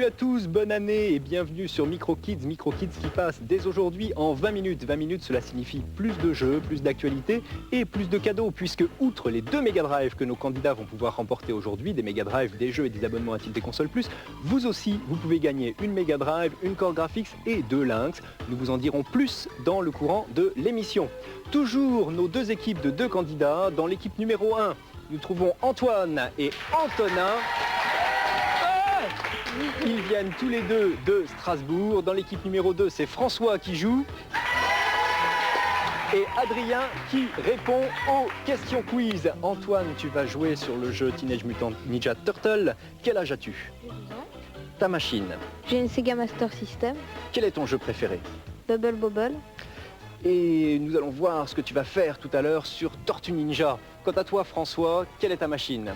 Salut à tous, bonne année et bienvenue sur Micro Kids qui passe dès aujourd'hui en 20 minutes. 20 minutes, cela signifie plus de jeux, plus d'actualités et plus de cadeaux, puisque outre les 2 Mega Drive que nos candidats vont pouvoir remporter aujourd'hui, des Mega Drive, des jeux et des abonnements à Tilt et Console Plus, vous aussi, vous pouvez gagner une Mega Drive, une Core Graphics et 2 Lynx. Nous vous en dirons plus dans le courant de l'émission. Toujours nos 2 équipes de 2 candidats. Dans l'équipe numéro 1, nous trouvons Antoine et Antonin. Ils viennent tous les deux de Strasbourg. Dans l'équipe numéro 2, c'est François qui joue et Adrien qui répond aux questions quiz. Antoine, tu vas jouer sur le jeu Teenage Mutant Ninja Turtle. Quel âge as-tu? 12 ans. Ta machine? J'ai une Sega Master System. Quel est ton jeu préféré? Bubble Bobble. Et nous allons voir ce que tu vas faire tout à l'heure sur Tortue Ninja. Quant à toi, François, quelle est ta machine?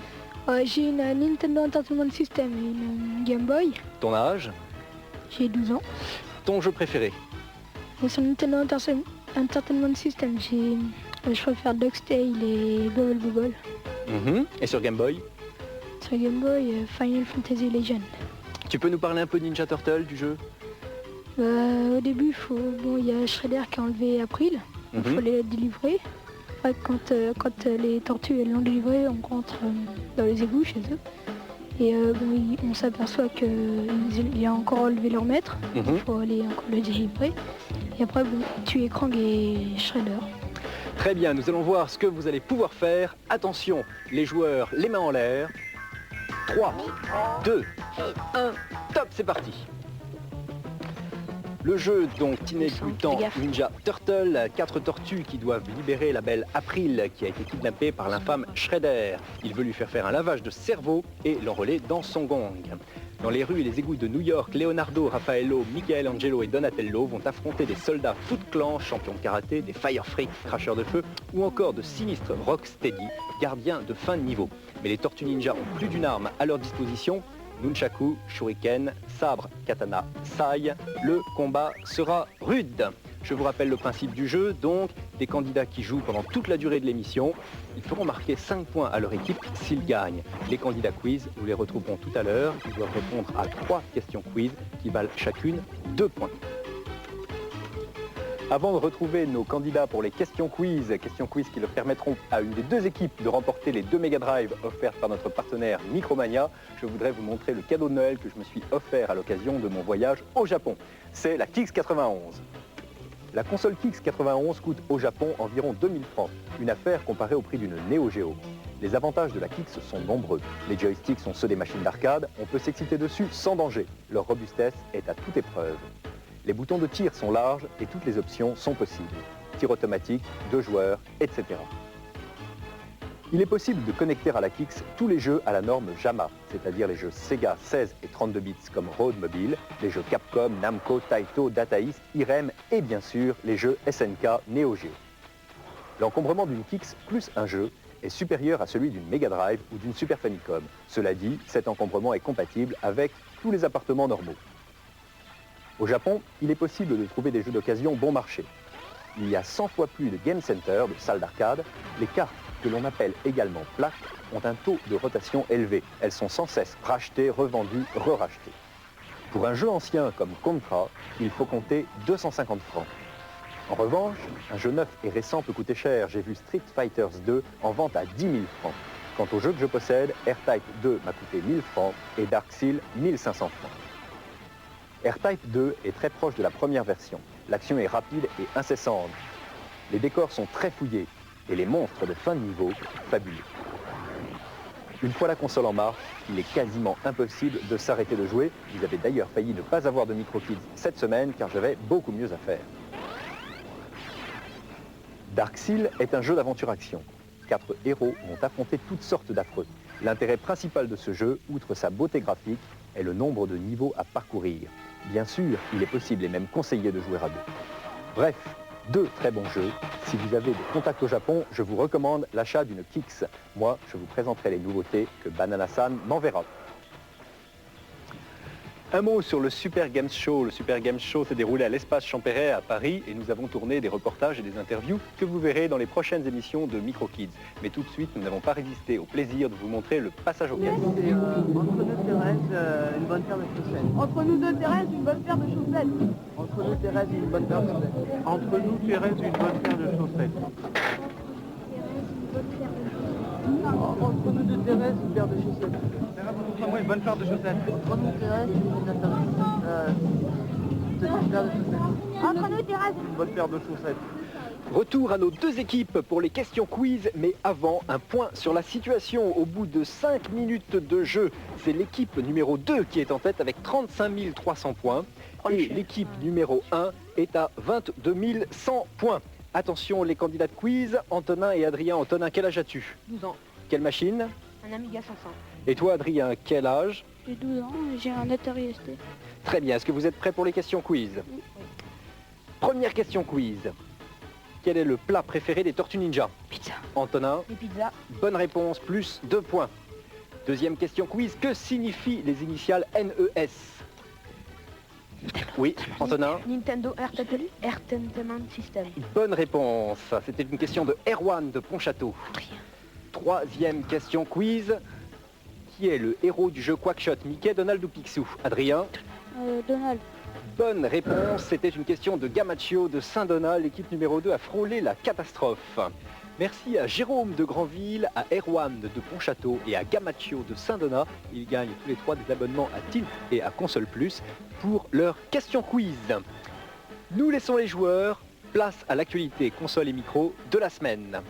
J'ai une Nintendo Entertainment System et une Game Boy. Ton âge? J'ai 12 ans. Ton jeu préféré? Et sur Nintendo Entertainment System, je préfère DuckTales et Bubble Bobble. Et sur Game Boy? Sur Game Boy, Final Fantasy Legend. Tu peux nous parler un peu de Ninja Turtle, du jeu? Au début, il y a Shredder qui a enlevé April. Il faut les délivrer. Après, quand les tortues elles l'ont délivré, on rentre dans les égouts chez eux. Et on s'aperçoit qu'il a encore enlevé leur maître. Il faut aller encore le délivrer. Et après, tuer Krang et Shredder. Très bien, nous allons voir ce que vous allez pouvoir faire. Attention, les joueurs, les mains en l'air. 3, 2, 1, top, c'est parti. Le jeu, donc, Teenage Mutant Ninja Turtle, 4 tortues qui doivent libérer la belle April qui a été kidnappée par l'infâme Shredder. Il veut lui faire un lavage de cerveau et l'enrôler dans son gong. Dans les rues et les égouts de New York, Leonardo, Raffaello, Michelangelo et Donatello vont affronter des soldats Foot Clan, champions de karaté, des Fire Freaks, cracheurs de feu, ou encore de sinistres Rocksteady, gardiens de fin de niveau. Mais les tortues ninja ont plus d'une arme à leur disposition. Nunchaku, Shuriken, sabre, katana, sai. Le combat sera rude. Je vous rappelle le principe du jeu, donc des candidats qui jouent pendant toute la durée de l'émission. Ils feront marquer 5 points à leur équipe s'ils gagnent. Les candidats quiz, nous les retrouverons tout à l'heure. Ils doivent répondre à 3 questions quiz qui valent chacune 2 points. Avant de retrouver nos candidats pour les questions quiz qui leur permettront à une des 2 équipes de remporter les 2 Mega Drive offertes par notre partenaire Micromania, je voudrais vous montrer le cadeau de Noël que je me suis offert à l'occasion de mon voyage au Japon. C'est la Kix 91. La console Kix 91 coûte au Japon environ 2000 francs, une affaire comparée au prix d'une Neo Geo. Les avantages de la Kix sont nombreux. Les joysticks sont ceux des machines d'arcade, on peut s'exciter dessus sans danger. Leur robustesse est à toute épreuve. Les boutons de tir sont larges et toutes les options sont possibles. Tir automatique, 2 joueurs, etc. Il est possible de connecter à la Kix tous les jeux à la norme JAMA, c'est-à-dire les jeux Sega 16 et 32 bits comme Road Mobile, les jeux Capcom, Namco, Taito, Data East, Irem et bien sûr les jeux SNK Neo Geo. L'encombrement d'une Kix plus un jeu est supérieur à celui d'une Mega Drive ou d'une Super Famicom. Cela dit, cet encombrement est compatible avec tous les appartements normaux. Au Japon, il est possible de trouver des jeux d'occasion bon marché. Il y a 100 fois plus de game centers, de salles d'arcade. Les cartes, que l'on appelle également plaques, ont un taux de rotation élevé. Elles sont sans cesse rachetées, revendues, re-rachetées. Pour un jeu ancien comme Contra, il faut compter 250 francs. En revanche, un jeu neuf et récent peut coûter cher. J'ai vu Street Fighter 2 en vente à 10 000 francs. Quant au jeu que je possède, R-Type 2 m'a coûté 1000 francs et Dark Seal 1500 francs. R-Type 2 est très proche de la première version. L'action est rapide et incessante. Les décors sont très fouillés et les monstres de fin de niveau fabuleux. Une fois la console en marche, il est quasiment impossible de s'arrêter de jouer. Vous avez d'ailleurs failli ne pas avoir de Micro Kids cette semaine car j'avais beaucoup mieux à faire. Dark Seal est un jeu d'aventure-action. 4 héros vont affronter toutes sortes d'affreux. L'intérêt principal de ce jeu, outre sa beauté graphique, est le nombre de niveaux à parcourir. Bien sûr, il est possible et même conseillé de jouer à 2. Bref, 2 très bons jeux. Si vous avez des contacts au Japon, je vous recommande l'achat d'une Kix. Moi, je vous présenterai les nouveautés que Banana-san m'enverra. Un mot sur le Super Games Show. Le Super Games Show s'est déroulé à l'Espace Champéret à Paris et nous avons tourné des reportages et des interviews que vous verrez dans les prochaines émissions de Micro Kids. Mais tout de suite, nous n'avons pas résisté au plaisir de vous montrer le passage au caisse. C'est entre nous Thérèse, une bonne paire de chaussettes. Entre nous deux, Thérèse, une bonne paire de chaussettes. Entre nous Thérèse, une bonne paire de chaussettes. Entre nous, Thérèse, une bonne paire de chaussettes. Entre nous deux Thérèse, une paire de chaussettes. Montre-moi une bonne paire de chaussettes. Entre nous Thérèse, une paire de chaussettes. Entre nous, Thérèse. Une bonne paire de chaussettes. Retour à nos deux équipes pour les questions quiz, mais avant, un point sur la situation. Au bout de 5 minutes de jeu, c'est l'équipe numéro 2 qui est en tête avec 35 300 points. Et l'équipe numéro 1 est à 22 100 points. Attention, les candidats de quiz, Antonin et Adrien. Antonin, quel âge as-tu? 12 ans. Quelle machine? Un Amiga 500. Et toi, Adrien, quel âge? J'ai 12 ans et j'ai un Atari ST. Très bien, est-ce que vous êtes prêts pour les questions quiz? Oui. Première question quiz. Quel est le plat préféré des Tortues Ninja? Pizza. Antonin, Les pizzas. bonne réponse, plus 2 points. Deuxième question quiz, que signifient les initiales NES? Oui, Antonin, Nintendo Entertainment System. bonne réponse. C'était une question de Erwan de Pontchâteau. Troisième question quiz. Qui est le héros du jeu Quackshot? Mickey, Donald ou Picsou? Adrien? Donald. Bonne réponse, c'était une question de Gamaccio de Saint-Donat. L'équipe numéro 2 a frôlé la catastrophe. Merci à Jérôme de Granville, à Erwan de Pontchâteau et à Gamaccio de Saint-Donat. Ils gagnent tous les trois des abonnements à Tilt et à Console Plus pour leur question quiz. Nous laissons les joueurs, place à l'actualité console et micro de la semaine.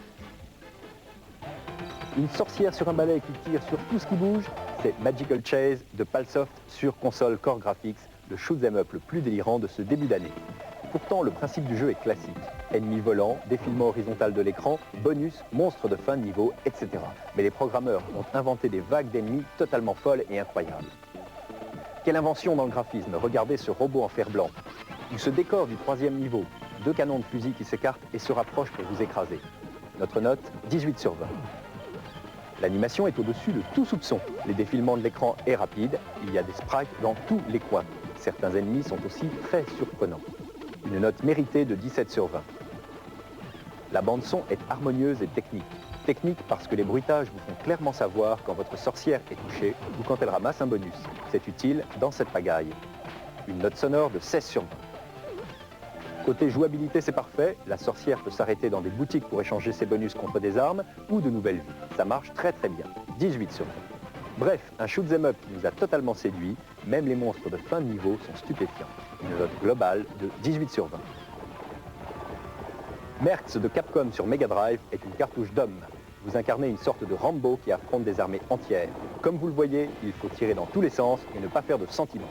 Une sorcière sur un balai qui tire sur tout ce qui bouge, c'est Magical Chase de Palsoft sur console Core Graphics, le shoot'em up le plus délirant de ce début d'année. Pourtant, le principe du jeu est classique. Ennemis volants, défilement horizontal de l'écran, bonus, monstres de fin de niveau, etc. Mais les programmeurs ont inventé des vagues d'ennemis totalement folles et incroyables. Quelle invention dans le graphisme, regardez ce robot en fer blanc. Ou ce décor du 3e niveau, 2 canons de fusil qui s'écartent et se rapprochent pour vous écraser. Notre note, 18 sur 20. L'animation est au-dessus de tout soupçon. Les défilements de l'écran est rapide, il y a des sprites dans tous les coins. Certains ennemis sont aussi très surprenants. Une note méritée de 17 sur 20. La bande-son est harmonieuse et technique. Technique parce que les bruitages vous font clairement savoir quand votre sorcière est touchée ou quand elle ramasse un bonus. C'est utile dans cette pagaille. Une note sonore de 16 sur 20. Côté jouabilité, c'est parfait. La sorcière peut s'arrêter dans des boutiques pour échanger ses bonus contre des armes ou de nouvelles vies. Ça marche très très bien. 18 sur 20. Bref, un shoot'em up qui nous a totalement séduit. Même les monstres de fin de niveau sont stupéfiants. Une note globale de 18 sur 20. Merx de Capcom sur Mega Drive est une cartouche d'homme. Vous incarnez une sorte de Rambo qui affronte des armées entières. Comme vous le voyez, il faut tirer dans tous les sens et ne pas faire de sentiments.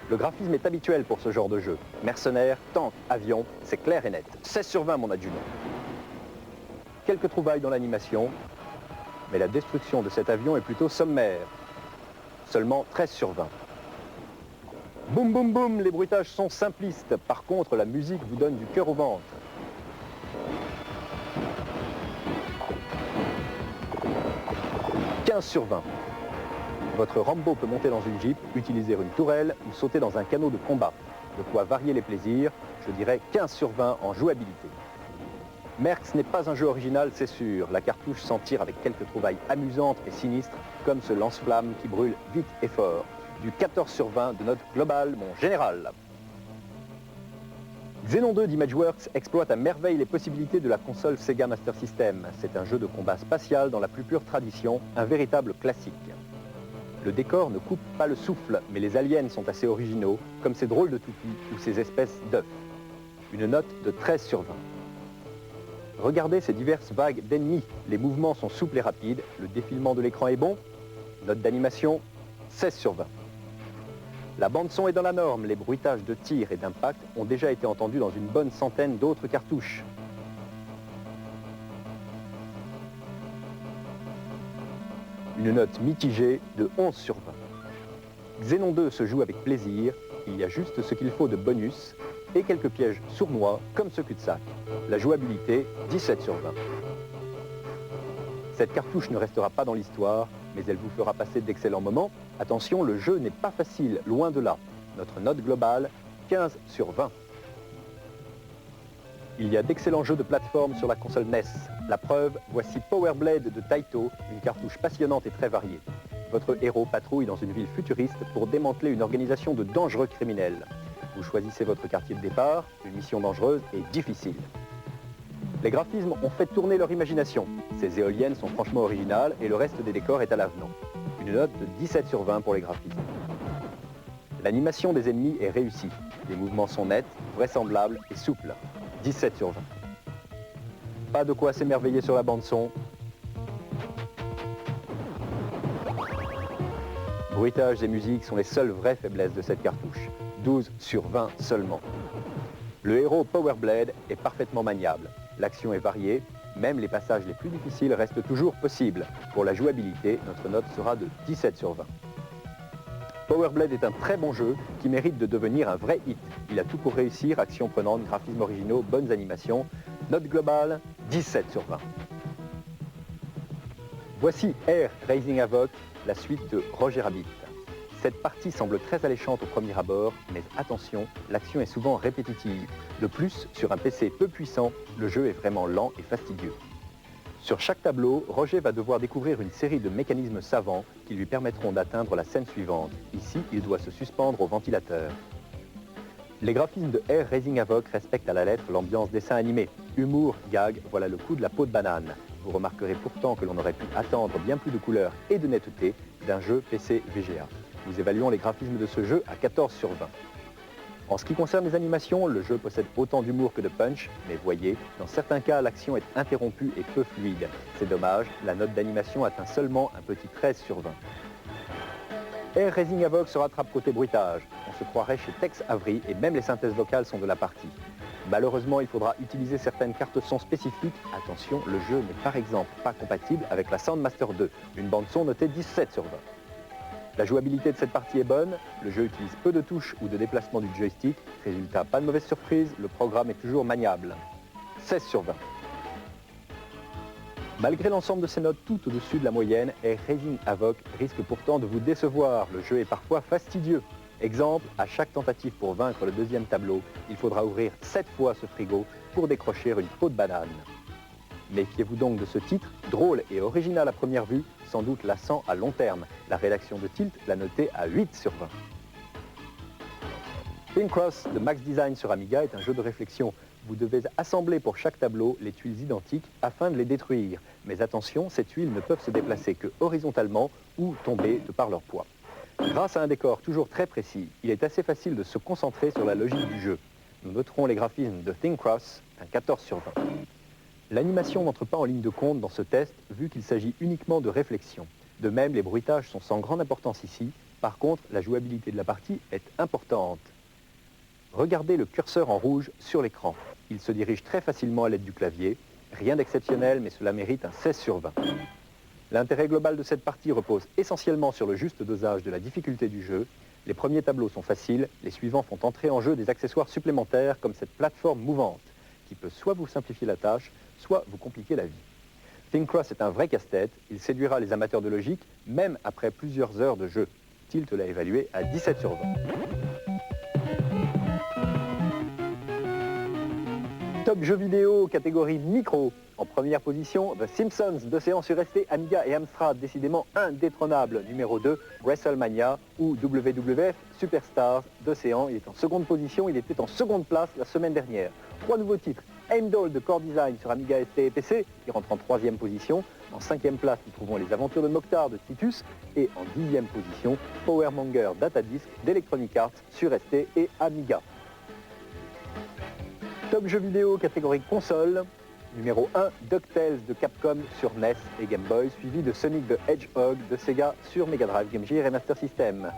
Le graphisme est habituel pour ce genre de jeu. Mercenaires, tanks, avions, c'est clair et net. 16 sur 20 mon adjudant. Quelques trouvailles dans l'animation, mais la destruction de cet avion est plutôt sommaire. Seulement 13 sur 20. Boum boum boum, les bruitages sont simplistes. Par contre, la musique vous donne du cœur au ventre. « 15 sur 20. Votre Rambo peut monter dans une Jeep, utiliser une tourelle ou sauter dans un canot de combat. De quoi varier les plaisirs, je dirais 15 sur 20 en jouabilité. Merx n'est pas un jeu original, c'est sûr. La cartouche s'en tire avec quelques trouvailles amusantes et sinistres, comme ce lance-flamme qui brûle vite et fort. Du 14 sur 20 de note globale, mon général. Xenon 2 d'Imageworks exploite à merveille les possibilités de la console Sega Master System. C'est un jeu de combat spatial dans la plus pure tradition, un véritable classique. Le décor ne coupe pas le souffle, mais les aliens sont assez originaux, comme ces drôles de toupies ou ces espèces d'œufs. Une note de 13 sur 20. Regardez ces diverses vagues d'ennemis. Les mouvements sont souples et rapides, le défilement de l'écran est bon. Note d'animation, 16 sur 20. La bande-son est dans la norme, les bruitages de tir et d'impact ont déjà été entendus dans une bonne centaine d'autres cartouches. Une note mitigée de 11 sur 20. Xenon 2 se joue avec plaisir, il y a juste ce qu'il faut de bonus et quelques pièges sournois comme ce cul-de-sac. La jouabilité, 17 sur 20. Cette cartouche ne restera pas dans l'histoire, mais elle vous fera passer d'excellents moments Attention, le jeu n'est pas facile, loin de là. Notre note globale, 15 sur 20. Il y a d'excellents jeux de plateforme sur la console NES. La preuve, voici Power Blade de Taito, une cartouche passionnante et très variée. Votre héros patrouille dans une ville futuriste pour démanteler une organisation de dangereux criminels. Vous choisissez votre quartier de départ, une mission dangereuse et difficile. Les graphismes ont fait tourner leur imagination. Ces éoliennes sont franchement originales et le reste des décors est à l'avenant. Une note de 17 sur 20 pour les graphismes. L'animation des ennemis est réussie. Les mouvements sont nets, vraisemblables et souples. 17 sur 20. Pas de quoi s'émerveiller sur la bande-son. Bruitage et musique sont les seules vraies faiblesses de cette cartouche. 12 sur 20 seulement. Le héros Power Blade est parfaitement maniable. L'action est variée, même les passages les plus difficiles restent toujours possibles. Pour la jouabilité, notre note sera de 17 sur 20. Power Blade est un très bon jeu qui mérite de devenir un vrai hit. Il a tout pour réussir, action prenante, graphismes originaux, bonnes animations. Note globale, 17 sur 20. Voici Air Raising Havoc, la suite de Roger Rabbit. Cette partie semble très alléchante au premier abord, mais attention, l'action est souvent répétitive. De plus, sur un PC peu puissant, le jeu est vraiment lent et fastidieux. Sur chaque tableau, Roger va devoir découvrir une série de mécanismes savants qui lui permettront d'atteindre la scène suivante. Ici, il doit se suspendre au ventilateur. Les graphismes de Air Raising Havoc respectent à la lettre l'ambiance dessin animé. Humour, gag, voilà le coup de la peau de banane. Vous remarquerez pourtant que l'on aurait pu attendre bien plus de couleurs et de netteté d'un jeu PC VGA. Nous évaluons les graphismes de ce jeu à 14 sur 20. En ce qui concerne les animations, le jeu possède autant d'humour que de punch, mais voyez, dans certains cas, l'action est interrompue et peu fluide. C'est dommage, la note d'animation atteint seulement un petit 13 sur 20. Air Raising Havoc se rattrape côté bruitage. On se croirait chez Tex Avery et même les synthèses vocales sont de la partie. Malheureusement, il faudra utiliser certaines cartes son spécifiques. Attention, le jeu n'est par exemple pas compatible avec la Soundmaster 2, une bande son notée 17 sur 20. La jouabilité de cette partie est bonne, le jeu utilise peu de touches ou de déplacement du joystick. Résultat, pas de mauvaise surprise, le programme est toujours maniable. 16 sur 20. Malgré l'ensemble de ces notes tout au-dessus de la moyenne, Air Raising Havoc risque pourtant de vous décevoir. Le jeu est parfois fastidieux. Exemple, à chaque tentative pour vaincre le deuxième tableau, il faudra ouvrir 7 fois ce frigo pour décrocher une peau de banane. Méfiez-vous donc de ce titre, drôle et original à première vue, sans doute lassant à long terme. La rédaction de Tilt l'a noté à 8 sur 20. Pink Cross de Max Design sur Amiga est un jeu de réflexion. Vous devez assembler pour chaque tableau les tuiles identiques afin de les détruire. Mais attention, ces tuiles ne peuvent se déplacer que horizontalement ou tomber de par leur poids. Grâce à un décor toujours très précis, il est assez facile de se concentrer sur la logique du jeu. Nous noterons les graphismes de Pink Cross, un 14 sur 20. L'animation n'entre pas en ligne de compte dans ce test, vu qu'il s'agit uniquement de réflexion. De même, les bruitages sont sans grande importance ici. Par contre, la jouabilité de la partie est importante. Regardez le curseur en rouge sur l'écran. Il se dirige très facilement à l'aide du clavier. Rien d'exceptionnel, mais cela mérite un 16 sur 20. L'intérêt global de cette partie repose essentiellement sur le juste dosage de la difficulté du jeu. Les premiers tableaux sont faciles, les suivants font entrer en jeu des accessoires supplémentaires comme cette plateforme mouvante, qui peut soit vous simplifier la tâche, soit vous compliquer la vie. Pink Cross est un vrai casse-tête, il séduira les amateurs de logique, même après plusieurs heures de jeu. Tilt l'a évalué à 17 sur 20. Top jeux vidéo, catégorie micro. En première position, The Simpsons, d'Océan sur ST, Amiga et Amstrad, décidément indétrônable. Numéro 2, WrestleMania ou WWF Superstars d'Océan. Il est en seconde position, il était en seconde place la semaine dernière. 3 nouveaux titres. Heimdall de Core Design sur Amiga ST et PC, qui rentre en troisième position. En cinquième place, nous trouvons Les Aventures de Mokhtar de Titus. Et en 10e position, Powermonger Datadisk d'Electronic Arts sur ST et Amiga. Top jeux vidéo, catégorie console. Numéro 1, DuckTales de Capcom sur NES et Game Boy, suivi de Sonic the Hedgehog de Sega sur Mega Drive, Game Gear et Master System.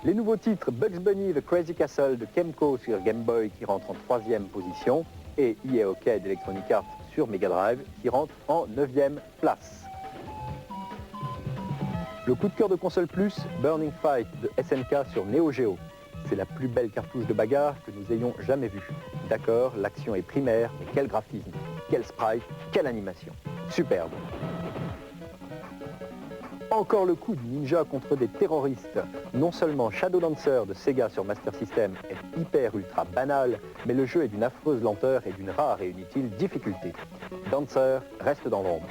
Les nouveaux titres, Bugs Bunny The Crazy Castle de Kemco sur Game Boy qui rentre en 3e position et EA Hockey d'Electronic Arts sur Mega Drive qui rentre en 9e place. Le coup de cœur de console plus, Burning Fight de SNK sur Neo Geo. C'est la plus belle cartouche de bagarre que nous ayons jamais vue. D'accord, l'action est primaire, mais quel graphisme, quel sprite, quelle animation. Superbe. Encore le coup du ninja contre des terroristes. Non seulement Shadow Dancer de Sega sur Master System est hyper ultra banal, mais le jeu est d'une affreuse lenteur et d'une rare et inutile difficulté. Dancer reste dans l'ombre.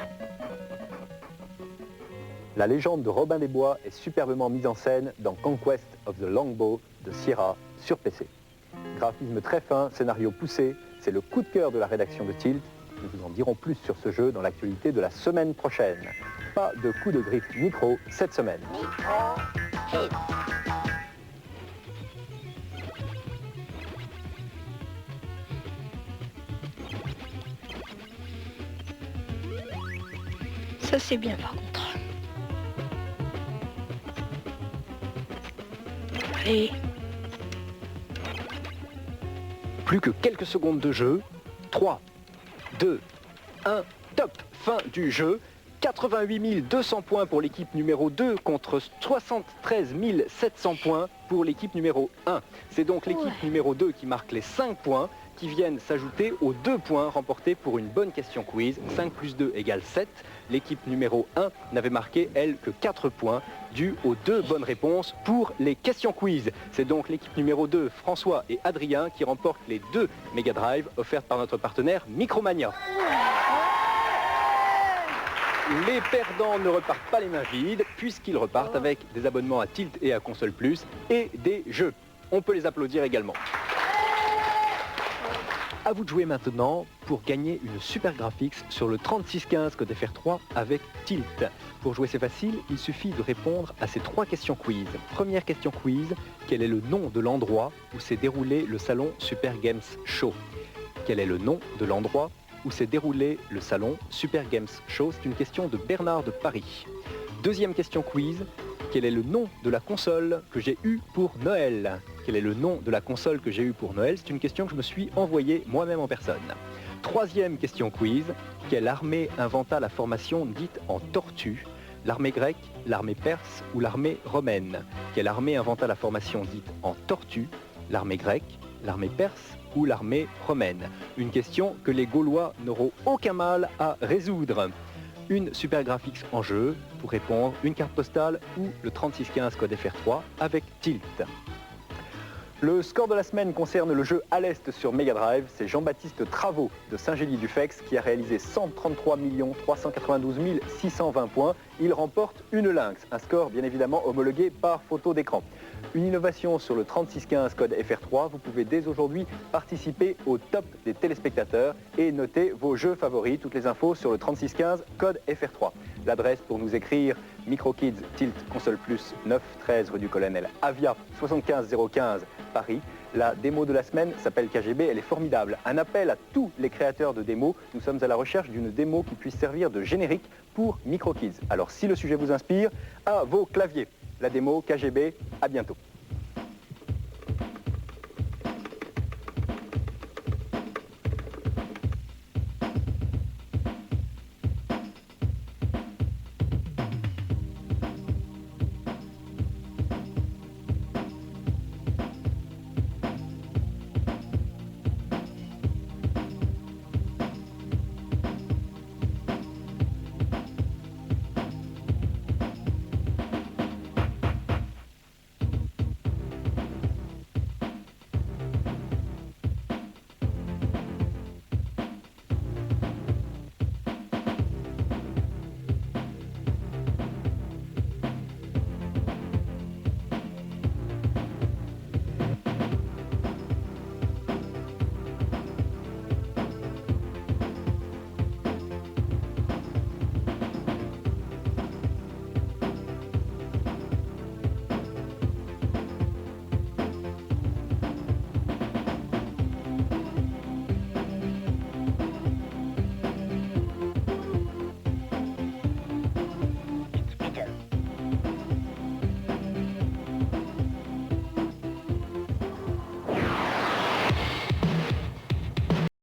La légende de Robin des Bois est superbement mise en scène dans Conquest of the Longbow de Sierra sur PC. Graphisme très fin, scénario poussé, c'est le coup de cœur de la rédaction de Tilt. Nous vous en dirons plus sur ce jeu dans l'actualité de la semaine prochaine. Pas de coup de griffe micro cette semaine. Ça c'est bien par contre. Allez. Plus que quelques secondes de jeu. 3, 2, 1, top. Fin du jeu. 88 200 points pour l'équipe numéro 2 contre 73 700 points pour l'équipe numéro 1. C'est donc l'équipe numéro 2 qui marque les 5 points qui viennent s'ajouter aux 2 points remportés pour une bonne question quiz. 5 plus 2 égale 7. L'équipe numéro 1 n'avait marqué, elle, que 4 points dû aux 2 bonnes réponses pour les questions quiz. C'est donc l'équipe numéro 2, François et Adrien, qui remportent les 2 Mega Drive offertes par notre partenaire Micromania. Les perdants ne repartent pas les mains vides, puisqu'ils repartent avec des abonnements à Tilt et à Console Plus et des jeux. On peut les applaudir également. À vous de jouer maintenant pour gagner une super graphics sur le 3615 Code FR3 avec Tilt. Pour jouer c'est facile, il suffit de répondre à ces 3 questions quiz. Première question quiz, quel est le nom de l'endroit où s'est déroulé le salon Super Games Show? Quel est le nom de l'endroit où s'est déroulé le salon Super Games Show? C'est une question de Bernard de Paris. Deuxième question quiz, quel est le nom de la console que j'ai eue pour Noël? Quel est le nom de la console que j'ai eue pour Noël? C'est une question que je me suis envoyée moi-même en personne. Troisième question quiz, quelle armée inventa la formation dite en tortue? L'armée grecque, l'armée perse ou l'armée romaine? Quelle armée inventa la formation dite en tortue? L'armée grecque, l'armée perse ou l'armée romaine? Une question que les Gaulois n'auront aucun mal à résoudre. Une super graphics en jeu pour répondre, une carte postale ou le 3615 Code FR3 avec Tilt. Le score de la semaine concerne le jeu à l'Est sur Mega Drive. C'est Jean-Baptiste Travaux de Saint-Gély-du-Fex qui a réalisé 133 392 620 points. Il remporte une Lynx, un score bien évidemment homologué par photo d'écran. Une innovation sur le 3615 Code FR3, vous pouvez dès aujourd'hui participer au top des téléspectateurs et noter vos jeux favoris. Toutes les infos sur le 3615 Code FR3. L'adresse pour nous écrire Microkids Tilt Console Plus 9 13 rue du Colonel Avia 75 015 Paris. La démo de la semaine s'appelle KGB, elle est formidable. Un appel à tous les créateurs de démos. Nous sommes à la recherche d'une démo qui puisse servir de générique pour Microkids. Alors si le sujet vous inspire, à vos claviers. La démo KGB, à bientôt.